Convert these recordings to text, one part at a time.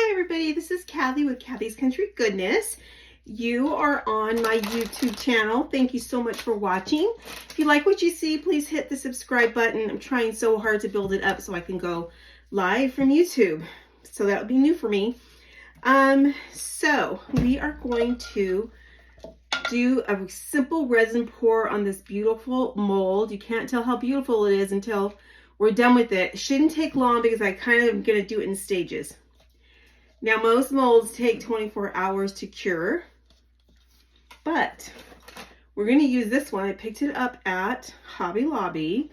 Hi everybody, this is Kathy with Kathy's Country Goodness. You are on my YouTube channel. Thank you so much for watching. If you like what you see, please hit the subscribe button. I'm trying so hard to build it up so I can go live from YouTube. So that would be new for me. So we are going to do a simple resin pour on this beautiful mold. You can't tell how beautiful it is until we're done with it. It shouldn't take long because I kind of am going to do it in stages. Now, most molds take 24 hours to cure, but we're going to use this one. I picked it up at Hobby Lobby.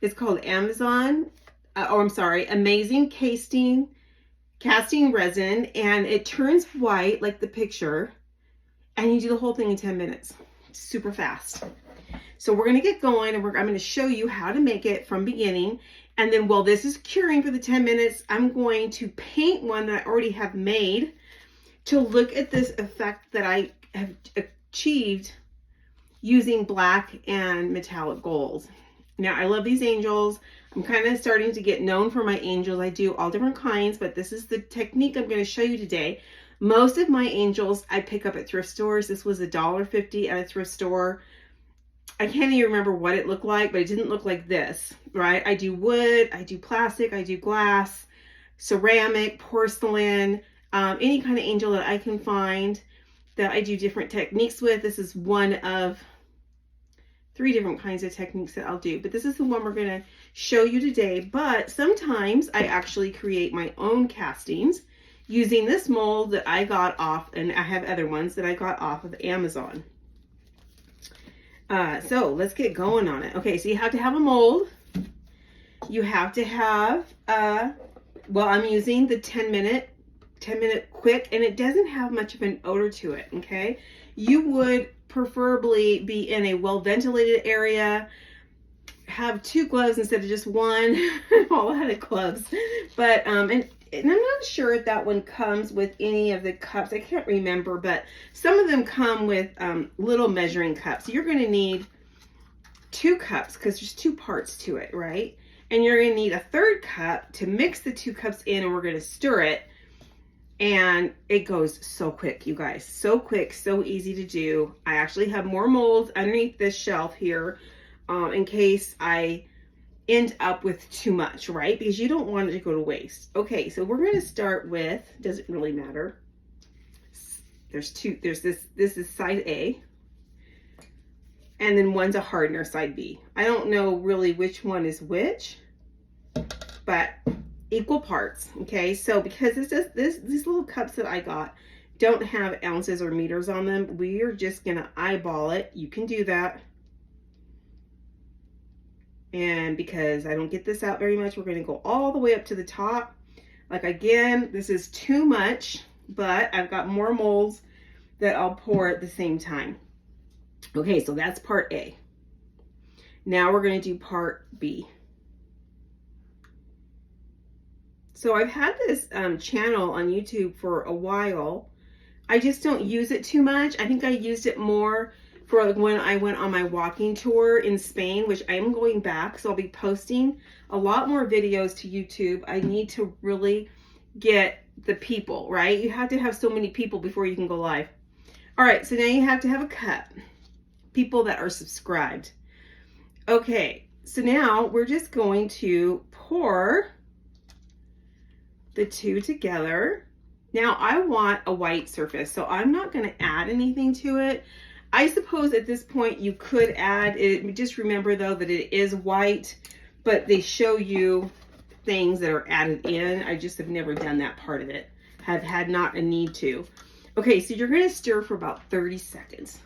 It's called Amazing Casting Resin, and it turns white like the picture, and you do the whole thing in 10 minutes. Super fast. So we're going to get going, and I'm going to show you how to make it from beginning. And then while this is curing for the 10 minutes, I'm going to paint one that I already have made to look at this effect that I have achieved using black and metallic gold. Now, I love these angels. I'm kind of starting to get known for my angels. I do all different kinds, but this is the technique I'm going to show you today. Most of my angels I pick up at thrift stores. This was $1.50 at a thrift store. I can't even remember what it looked like, but it didn't look like this, right? I do wood, I do plastic, I do glass, ceramic, porcelain, any kind of angel that I can find that I do different techniques with. This is one of 3 different kinds of techniques that I'll do, but this is the one we're going to show you today. But sometimes I actually create my own castings using this mold that I got off, and I have other ones that I got off of Amazon. So let's get going on it. Okay, so you have to have a mold. You have to have, well, I'm using the 10 minute quick, and it doesn't have much of an odor to it, okay? You would preferably be in a well-ventilated area, have 2 gloves instead of just 1, a lot of gloves. But, and I'm not sure if that one comes with any of the cups. I can't remember, but some of them come with little measuring cups. You're going to need 2 cups because there's 2 parts to it, right? And you're going to need a 3rd cup to mix the 2 cups in, and we're going to stir it. And it goes so quick, you guys. So quick, so easy to do. I actually have more molds underneath this shelf here in case I end up with too much, right? Because you don't want it to go to waste. Okay, so we're going to start with, doesn't really matter. There's this is side A, and then one's a hardener, side B. I don't know really which one is which, but equal parts. Okay, so because these little cups that I got don't have ounces or meters on them, we are just gonna eyeball it. You can do that. And because I don't get this out very much, we're going to go all the way up to the top. Like, again, this is too much, but I've got more molds that I'll pour at the same time. Okay, so that's part A. Now we're going to do part B. So I've had this channel on YouTube for a while. I just don't use it too much. I think I used it more for like when I went on my walking tour in Spain, which I am going back. So I'll be posting a lot more videos to YouTube. I need to really get the people, right? You have to have so many people before you can go live. All right, so now you have to have a cup. People that are subscribed. Okay, so now we're just going to pour the 2 together. Now I want a white surface, so I'm not going to add anything to it. I suppose at this point you could add it. Just remember though that it is white, but they show you things that are added in. I just have never done that part of it. Have had not a need to. Okay, so you're going to stir for about 30 seconds.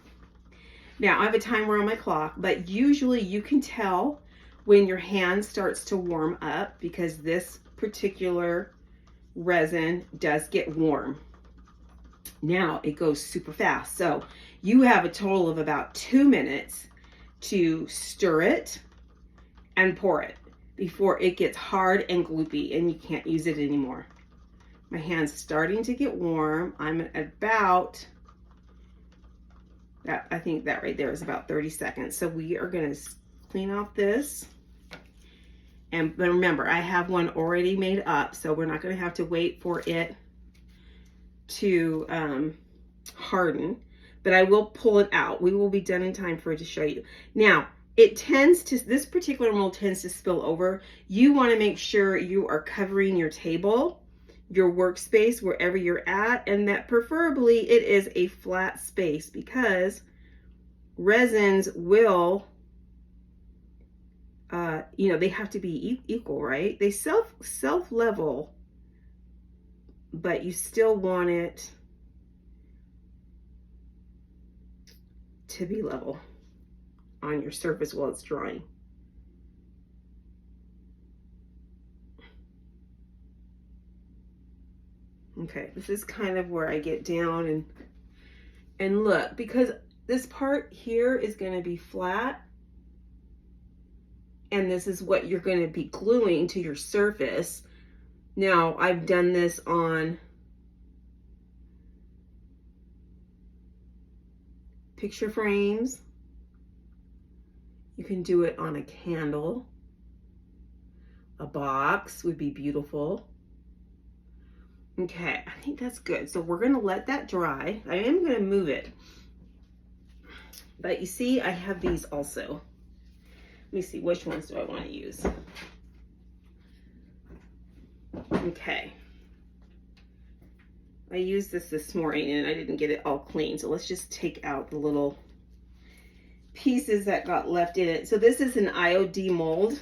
Now I have a timer on my clock, but usually you can tell when your hand starts to warm up because this particular resin does get warm. Now it goes super fast. So you have a total of about 2 minutes to stir it and pour it before it gets hard and gloopy and you can't use it anymore. My hand's starting to get warm. I'm at about that. I think that right there is about 30 seconds. So we are going to clean off this. And remember, I have one already made up, so we're not going to have to wait for it to harden, but I will pull it out. We will be done in time for it to show you. Now, it tends to, this particular mold tends to spill over. You want to make sure you are covering your table, your workspace, wherever you're at, and that preferably it is a flat space, because resins will, you know, they have to be equal, right? They self-level, but you still want it to be level on your surface while it's drying. Okay, this is kind of where I get down and look, because this part here is going to be flat, and this is what you're going to be gluing to your surface. Now, I've done this on picture frames. You can do it on a candle. A box would be beautiful. Okay, I think that's good. So we're going to let that dry. I am going to move it. But you see, I have these also. Let me see, which ones do I want to use? Okay. I used this morning and I didn't get it all clean. So let's just take out the little pieces that got left in it. So this is an IOD mold,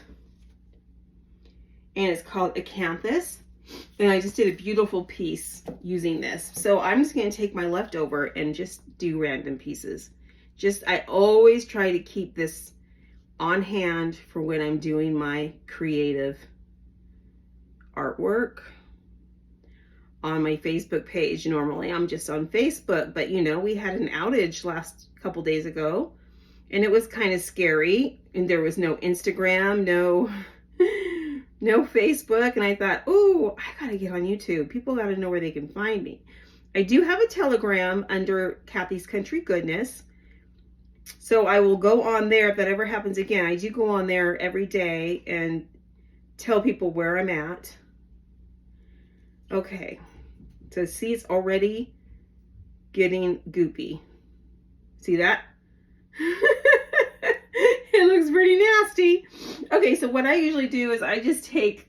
and it's called Acanthus. And I just did a beautiful piece using this. So I'm just going to take my leftover and just do random pieces. I always try to keep this on hand for when I'm doing my creative artwork on my Facebook page. Normally I'm just on Facebook, but you know, we had an outage last couple days ago, and it was kind of scary, and there was no Instagram, no Facebook, and I thought, oh, I gotta get on YouTube. People gotta know where they can find me. I do have a Telegram under Kathy's Country Goodness, so I will go on there if that ever happens again. I do go on there every day and tell people where I'm at. Okay, so see, it's already getting goopy. See that? It looks pretty nasty. Okay, so what I usually do is I just take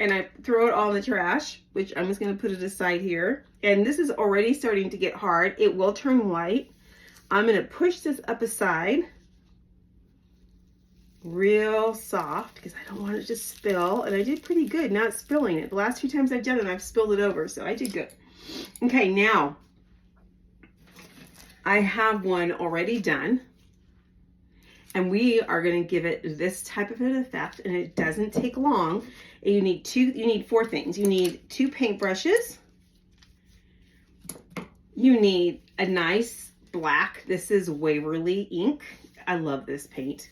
and I throw it all in the trash, which I'm just going to put it aside here. And this is already starting to get hard. It will turn white. I'm going to push this up aside real soft because I don't want it to spill. And I did pretty good not spilling it. The last few times I've done it, I've spilled it over, so I did good. Okay, now I have one already done. And we are going to give it this type of an effect, and it doesn't take long. You need four things. You need 2 paintbrushes. You need a nice black. This is Waverly ink. I love this paint.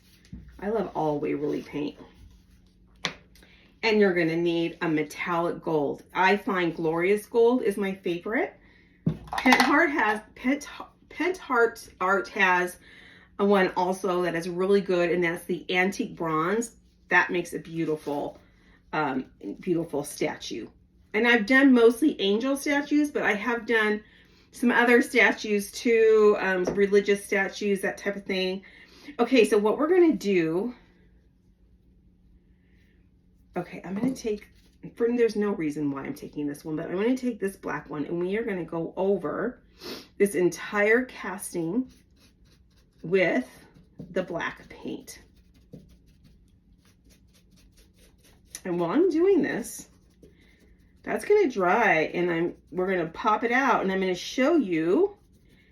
I love all Waverly paint. And you're going to need a metallic gold. I find Glorious Gold is my favorite. Pent Heart Art has a one also that is really good, and that's the Antique Bronze. That makes a beautiful, beautiful statue. And I've done mostly angel statues, but I have done some other statues too, religious statues, that type of thing. Okay, so what we're going to do, okay, I'm going to take, there's no reason why I'm taking this one, but I'm going to take this black one, and we are going to go over this entire casting with the black paint. And while I'm doing this, that's going to dry, and we're going to pop it out, and I'm going to show you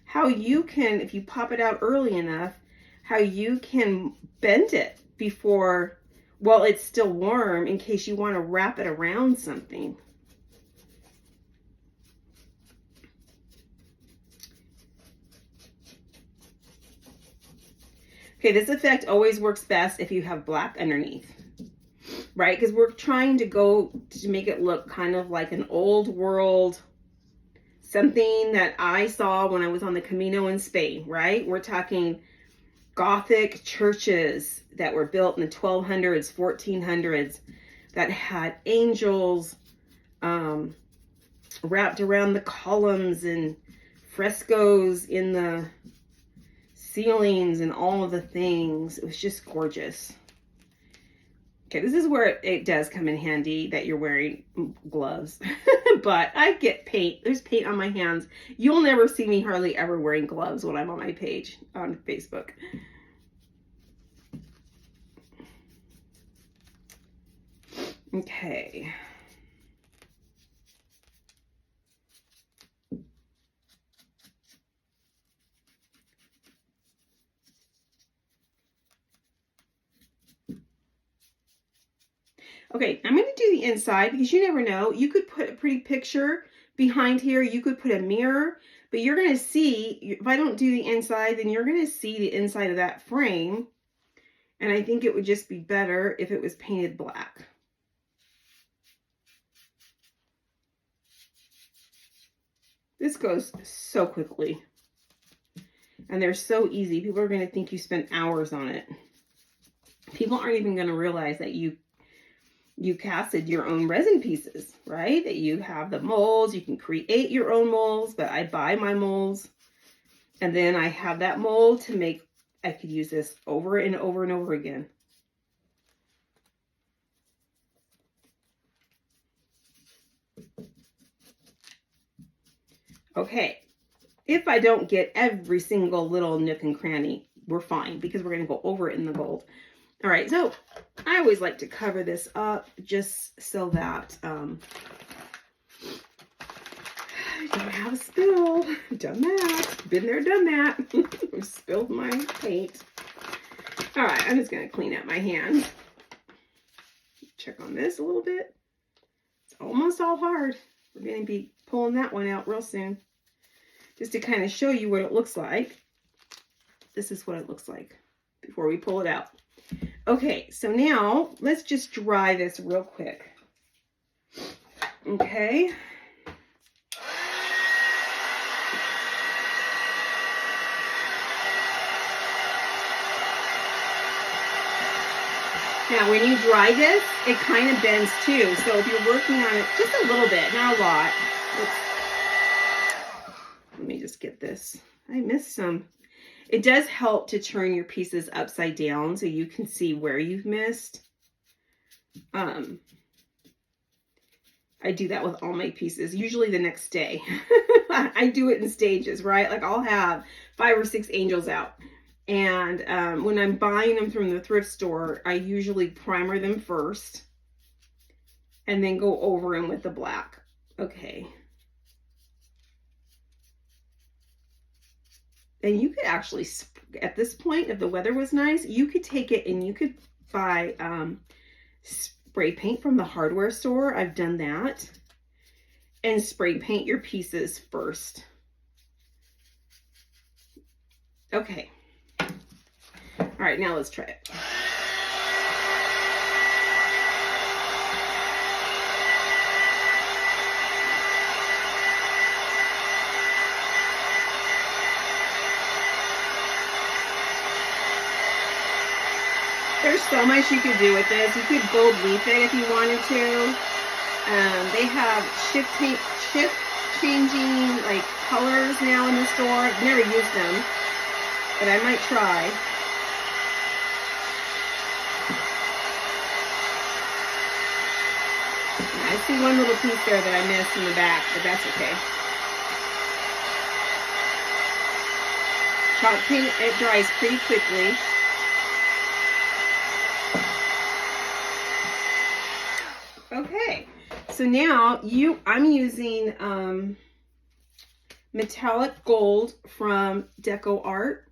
how you can, if you pop it out early enough, how you can bend it before, while it's still warm, in case you want to wrap it around something. Okay, this effect always works best if you have black underneath, right? Because we're trying to go to make it look kind of like an old world, something that I saw when I was on the Camino in Spain, right? We're talking Gothic churches that were built in the 1200s, 1400s, that had angels, wrapped around the columns and frescoes in the ceilings and all of the things. It was just gorgeous. Okay, this is where it does come in handy that you're wearing gloves. But I get paint. There's paint on my hands. You'll never see me hardly ever wearing gloves when I'm on my page on Facebook. Okay. Okay, I'm going to do the inside because you never know. You could put a pretty picture behind here. You could put a mirror, but you're going to see, if I don't do the inside, then you're going to see the inside of that frame. And I think it would just be better if it was painted black. This goes so quickly. And they're so easy. People are going to think you spent hours on it. People aren't even going to realize that you casted your own resin pieces, right? That you have the molds. You can create your own molds, but I buy my molds. And then I have that mold to make, I could use this over and over and over again. Okay, if I don't get every single little nook and cranny, we're fine because we're going to go over it in the gold. All right, so I always like to cover this up just so that I don't have a spill. Done that. Been there, done that. I've spilled my paint. All right, I'm just going to clean up my hands. Check on this a little bit. It's almost all hard. We're going to be pulling that one out real soon. Just to kind of show you what it looks like. This is what it looks like before we pull it out. Okay, so now let's just dry this real quick. Okay. Now, when you dry this, it kind of bends too. So if you're working on it just a little bit, not a lot. Let me just get this. I missed some. It does help to turn your pieces upside down so you can see where you've missed. I do that with all my pieces, usually the next day. I do it in stages, right? Like I'll have 5 or 6 angels out. And when I'm buying them from the thrift store, I usually primer them first and then go over them with the black. Okay. And you could actually, at this point, if the weather was nice, you could take it and you could buy spray paint from the hardware store. I've done that. And spray paint your pieces first. Okay. All right, now let's try it. There's so much you could do with this. You could gold leaf it if you wanted to. They have shift changing like colors now in the store. I've never used them, but I might try. I see one little piece there that I missed in the back, but that's okay. Chalk paint, it dries pretty quickly. Okay, so now I'm using metallic gold from Deco Art,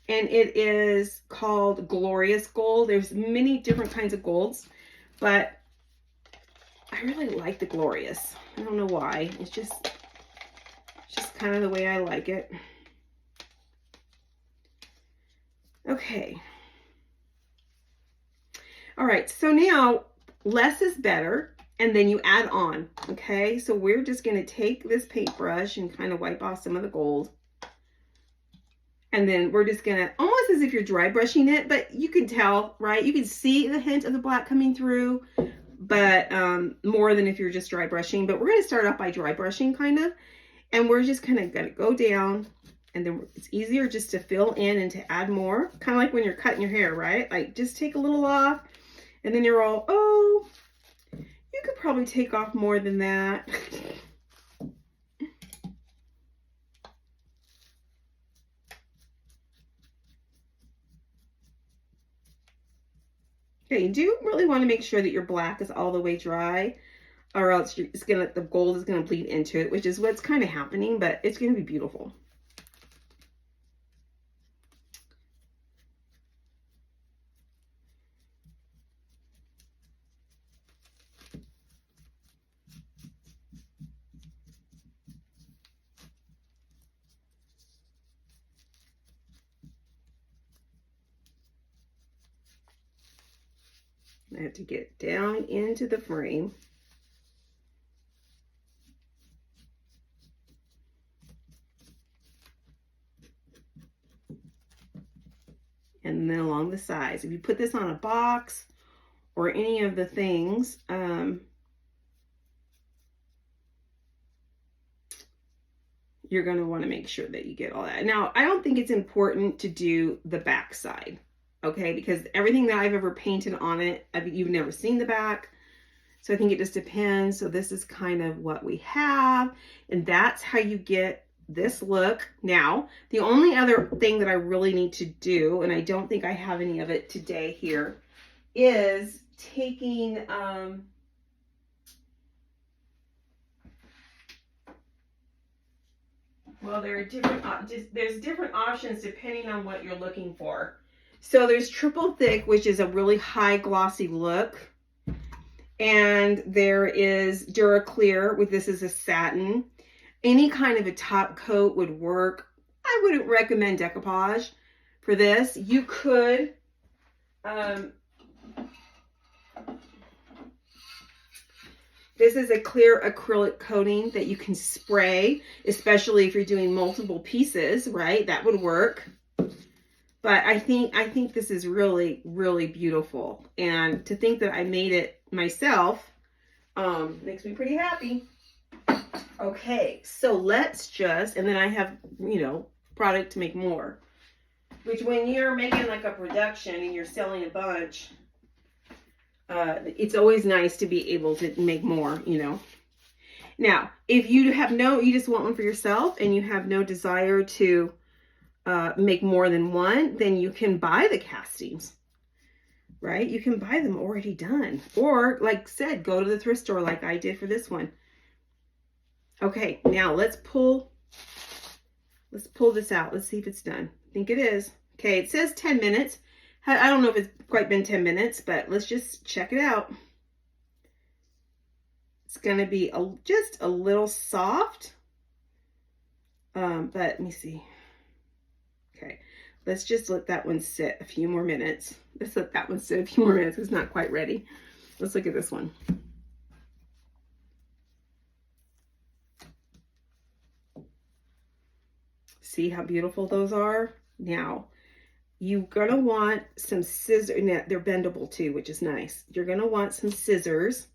and it is called Glorious Gold. There's many different kinds of golds, but I really like the Glorious. I don't know why. It's just kind of the way I like it. Okay. All right, so now less is better, and then you add on, okay? So we're just gonna take this paintbrush and kind of wipe off some of the gold. And then we're just gonna, almost as if you're dry brushing it, but you can tell, right? You can see the hint of the black coming through, but more than if you're just dry brushing. But we're going to start off by dry brushing kind of, and we're just kind of going to go down, and then it's easier just to fill in and to add more, kind of like when you're cutting your hair, right? Like just take a little off, and then you're all, oh, you could probably take off more than that. Okay, you do really want to make sure that your black is all the way dry, or else the gold is gonna bleed into it, which is what's kind of happening, but it's gonna be beautiful. I have to get down into the frame. And then along the sides. If you put this on a box or any of the things, you're going to want to make sure that you get all that. Now, I don't think it's important to do the back side, okay? Because everything that I've ever painted on it, you've never seen the back. So I think it just depends. So this is kind of what we have. And that's how you get this look. Now, the only other thing that I really need to do, and I don't think I have any of it today here, is taking, well, there are there's different options depending on what you're looking for. So there's triple thick, which is a really high glossy look. And there is Duraclear, with this is a satin. Any kind of a top coat would work. I wouldn't recommend decoupage for this. You could, this is a clear acrylic coating that you can spray, especially if you're doing multiple pieces, right? That would work. But I think this is really, really beautiful. And to think that I made it myself makes me pretty happy. Okay, so let's just, and then I have, product to make more. Which when you're making like a production and you're selling a bunch, it's always nice to be able to make more, Now, if you just want one for yourself and you have no desire to make more than one, then you can buy the castings, right? You can buy them already done. Or, like I said, go to the thrift store like I did for this one. Okay, now let's pull this out. Let's see if it's done. I think it is. Okay, it says 10 minutes. I don't know if it's quite been 10 minutes, but let's just check it out. It's going to be just a little soft. But let me see. Okay, let's just let that one sit a few more minutes. Let's let that one sit a few more minutes. It's not quite ready. Let's look at this one. See how beautiful those are? Now, you're gonna want some scissors. They're bendable too, which is nice. You're gonna want some scissors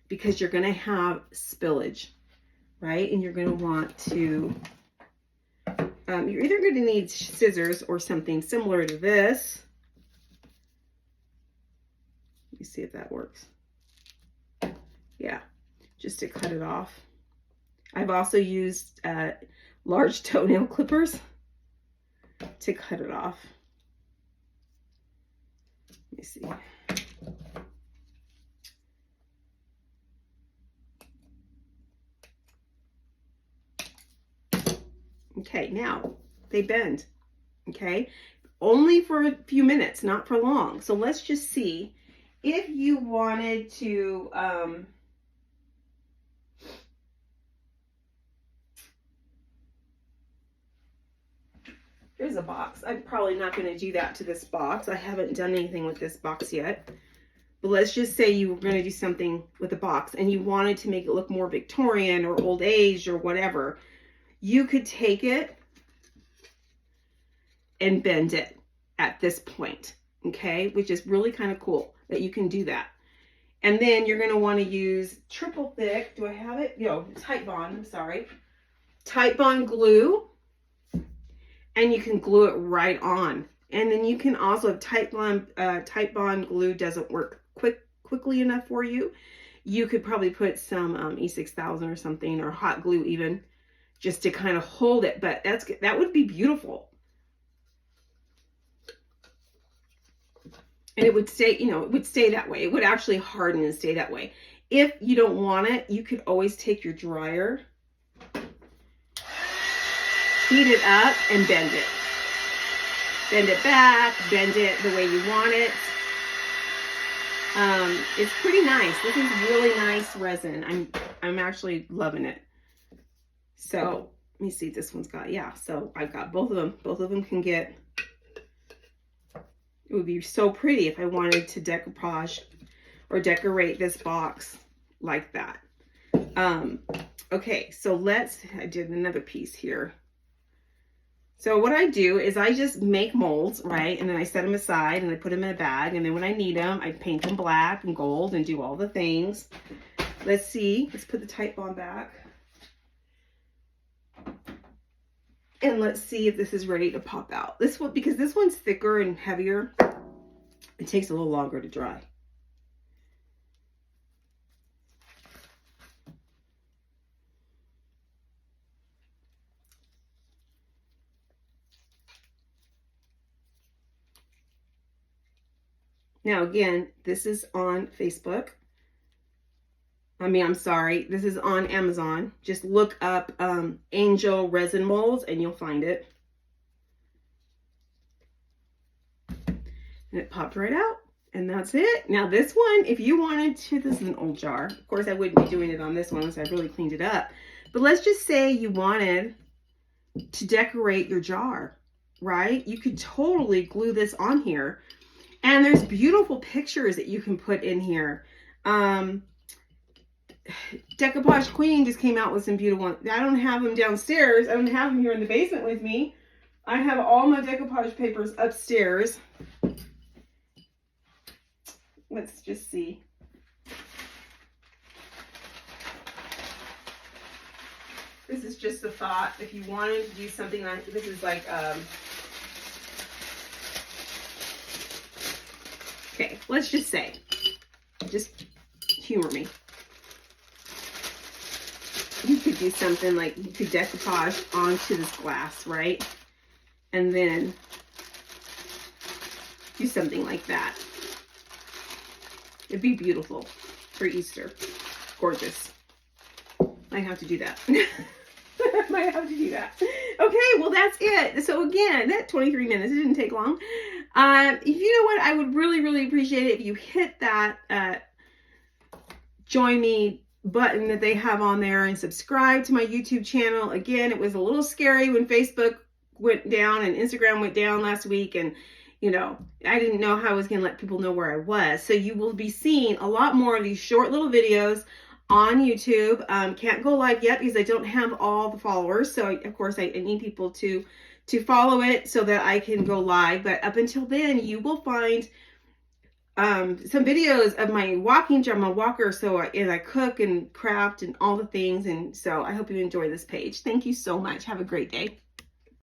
because you're gonna have spillage, right? And you're gonna want to, you're either gonna need scissors or something similar to this. Let me see if that works. Yeah, just to cut it off. I've also used large toenail clippers to cut it off. Let me see. Okay, now they bend, okay? Only for a few minutes, not for long. So let's just see if you wanted to, here's a box. I'm probably not going to do that to this box. I haven't done anything with this box yet. But let's just say you were going to do something with a box and you wanted to make it look more Victorian or old age or whatever. You could take it and bend it at this point, okay? Which is really kind of cool that you can do that. And then you're going to want to use triple thick. Do I have it? No, Titebond. I'm sorry. Titebond glue. And you can glue it right on. And then you can also, if Titebond glue doesn't work quickly enough for you, you could probably put some E6000 or something, or hot glue even, just to kind of hold it. But that would be beautiful. And it would stay, you know, it would stay that way. It would actually harden and stay that way. If you don't want it, you could always take your dryer, heat it up, and bend it. Bend it back, bend it the way you want it. It's pretty nice. This is really nice resin. I'm actually loving it. So let me see if this one's got, yeah, so I've got both of them. Both of them can get, it would be so pretty if I wanted to decoupage or decorate this box like that. Okay, so I did another piece here. So what I do is I just make molds, right? And then I set them aside and I put them in a bag. And then when I need them, I paint them black and gold and do all the things. Let's see, let's put the Titebond back. And let's see if this is ready to pop out. This one, because this one's thicker and heavier, it takes a little longer to dry. Now again, this is on Facebook. I'm sorry, this is on Amazon. Just look up Angel Resin Molds and you'll find it. And it popped right out. And that's it. Now this one, if you wanted to, this is an old jar. Of course, I wouldn't be doing it on this one unless I really cleaned it up. But let's just say you wanted to decorate your jar, right? You could totally glue this on here. And there's beautiful pictures that you can put in here. Decoupage Queen just came out with some beautiful ones. I don't have them downstairs. I don't have them here in the basement with me. I have all my decoupage papers upstairs. Let's just see. This is just a thought. If you wanted to do something like this, is like okay, let's just say, just humor me. You could do something like, you could decoupage onto this glass, right? And then do something like that. It'd be beautiful for Easter. Gorgeous. Might have to do that. Might have to do that. Okay, well that's it. So again, that 23 minutes, it didn't take long. You know what? I would really, really appreciate it if you hit that join me button that they have on there and subscribe to my YouTube channel. Again, it was a little scary when Facebook went down and Instagram went down last week, and you know, I didn't know how I was going to let people know where I was. So you will be seeing a lot more of these short little videos on YouTube. Can't go live yet because I don't have all the followers. So of course I need people to follow it so that I can go live. But up until then, you will find some videos of my walking jar, my walker. So I cook and craft and all the things. And so I hope you enjoy this page. Thank you so much. Have a great day.